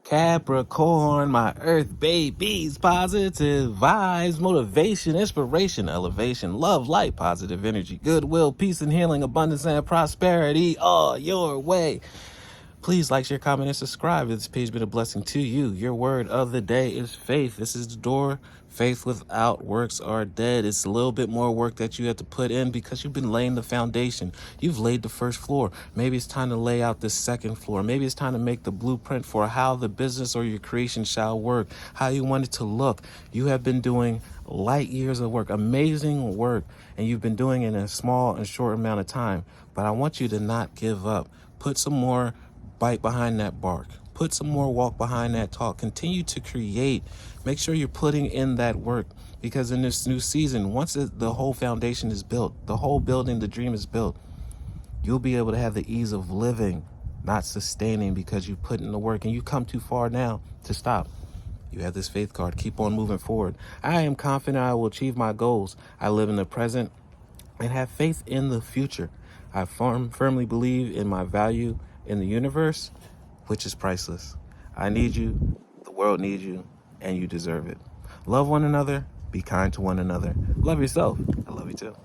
Capricorn, my earth babies, positive vibes, motivation, inspiration, elevation, love, light, positive energy, goodwill, peace and healing, abundance and prosperity all your way. Please like, share, comment, and subscribe. If this page has been a blessing to you, your word of the day is faith. This is the door. Faith without works are dead. It's a little bit more work that you have to put in because you've been laying the foundation. You've laid the first floor. Maybe it's time to lay out the second floor. Maybe it's time to make the blueprint for how the business or your creation shall work, how you want it to look. You have been doing light years of work, amazing work, and you've been doing it in a small and short amount of time. But I want you to not give up. Put some more bite behind that bark. Put some more walk behind that talk. Continue to create. Make sure you're putting in that work, because in this new season, once the whole foundation is built, the whole building, the dream is built, you'll be able to have the ease of living, not sustaining, because you put in the work and you come too far now to stop. You have this faith card. Keep on moving forward. I am confident I will achieve my goals. I live in the present and have faith in the future. I firmly believe in my value in the universe, which is priceless. I need you, the world needs you, and you deserve it. Love one another, be kind to one another. Love yourself. I love you too.